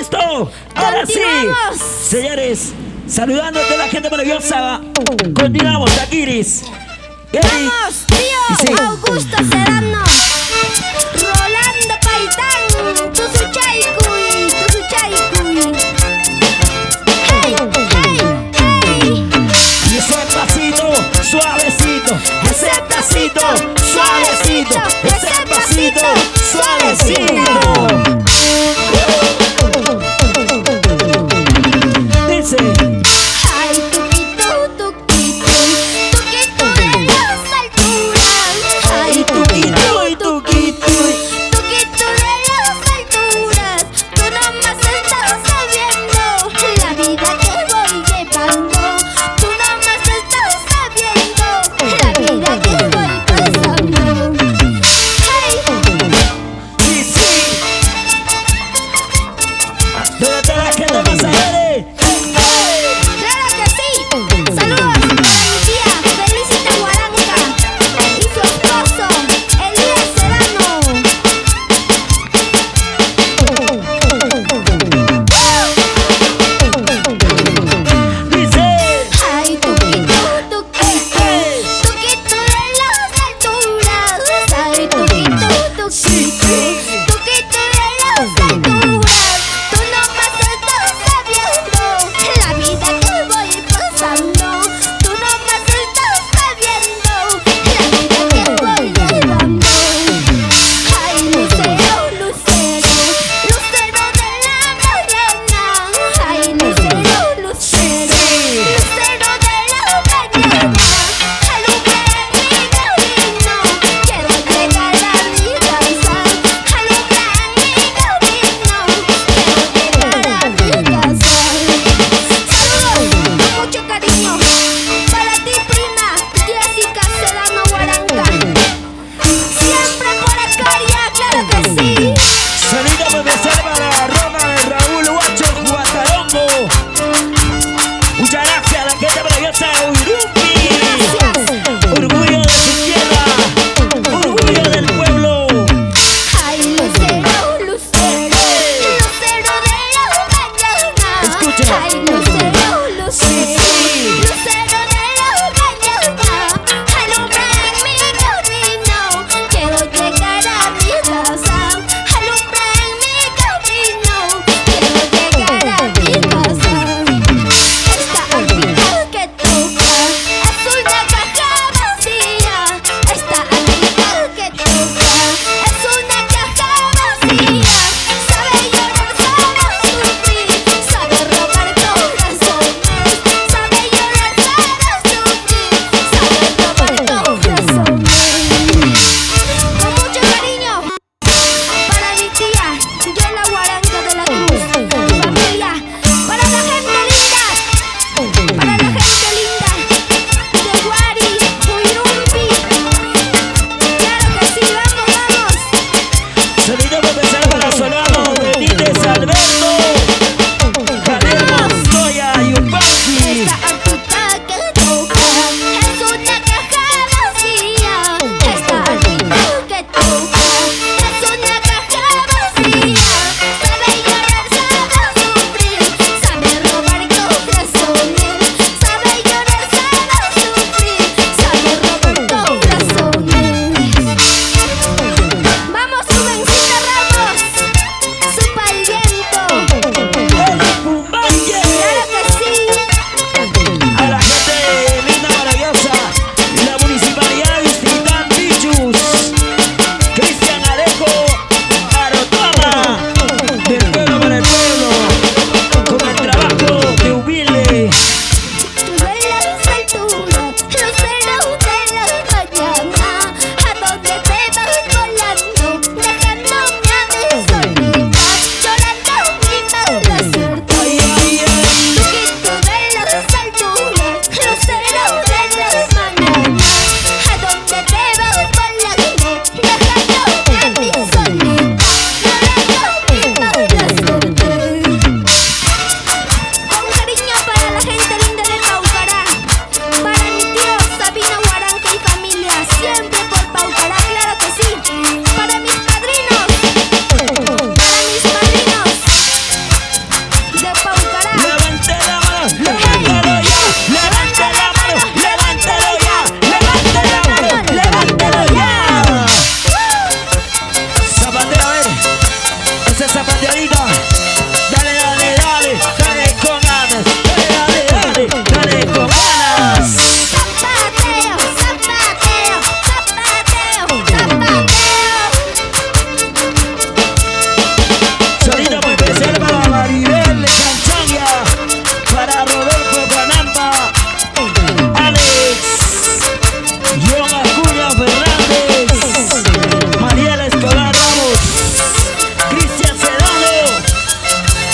¿Listo? Ahora sí. Señores, saludándote a la gente maravillosa. Continuamos, Dakiris. Vamos, tío Augusto Serrano, Rolando Paitán, Tusuchaycuy, Tusuchaycuy. Hey, hey, hey. Y ese pasito, suavecito. Ese pasito, suavecito. Ese pasito, suavecito. Dice. Ay, tuquito, tuquito, tuquito de las alturas. Ay, tuquito, tuquito, tuquito de las alturas. Tú nomás estás sabiendo la vida que voy llevando. Tú nomás estás sabiendo la vida que voy pasando. Sí, sí. Pero te la gente más alegre. ¡Claro que sí! ¡Saludos a mi tía Felicita Guaranca y su esposo, Elías Serrano! Dice. ¡Ay, tuquito, tuquito! ¡Tuquito de las alturas! ¡Ay, tuquito, tuquito! ¡Tuquito de las alturas! Tú nomás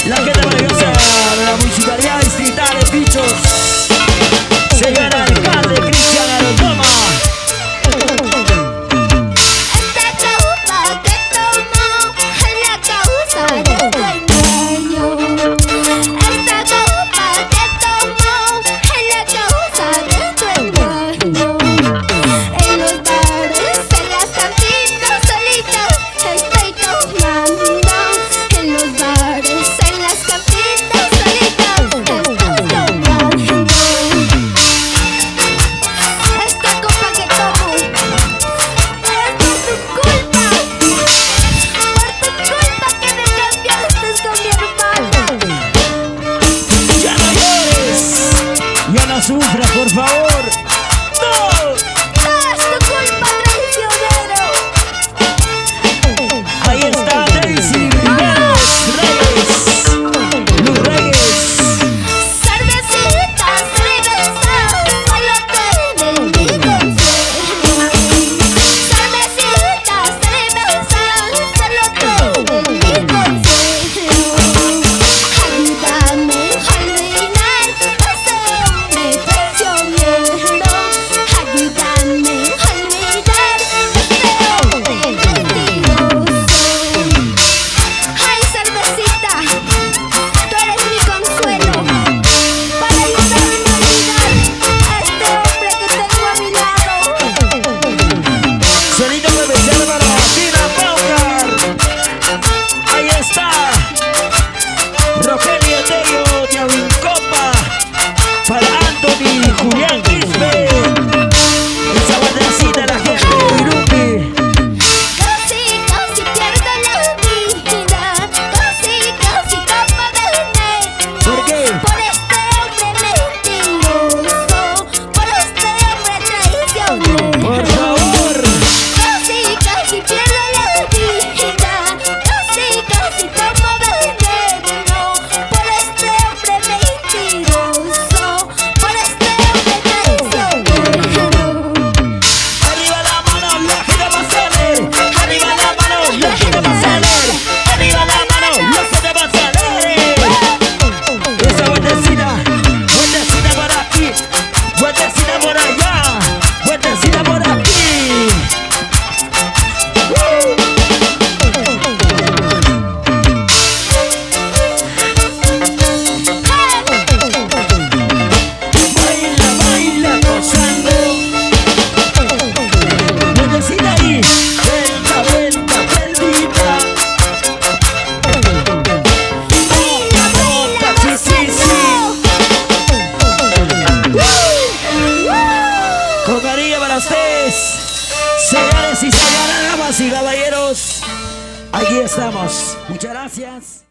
La gente maravillosa de la municipalidad distrital de Pichos. Señor alcalde Cristian Arondoma. Sufra, por favor. ¡No! ¡Es tu culpa, traicionero! Ahí está Daisy Riveros Reyes. Los Reyes. Cervecita, cerveza, solo tiene mi consejo. Cervecita, cerveza, solo tiene mi consejo. Ayúdame a olvidar ese hombre traicionero. Ayúdame a olvidar ese hombre mentiroso. Ay, cervecita, tú eres mi consuelo para ayudarme a olvidar a este hombre que tengo a mi lado. Solito especial para Tina Paucar. Ahí está Rogelio Tello de Avincopa. Para Anthony Julián Quispe. Esa bandecita la gente de Irumbi. Casi, casi pierdo la vida. Casi, casi como gané. ¿Por qué? Por este hombre mentiroso. Por este hombre traicionero. Por favor. Casi, casi pierdo la vida. Casi, casi como veneno. Por este hombre mentiroso. Por este hombre traicionero. Arriba la mano, la gente va a salir. Arriba la mano, la gente va a salir. Arriba la mano, la gente va a salir. Esa vueltecita por aquí, vueltecita por allá, vueltecita por aquí. Baila, baila, gozando. Vueltecita ahí, vuelta, vuelta, vueltita. Vuelta, sí, sí, sí. Con cariño para ustedes, señores y señoras, damas y caballeros. Aquí estamos. Muchas gracias.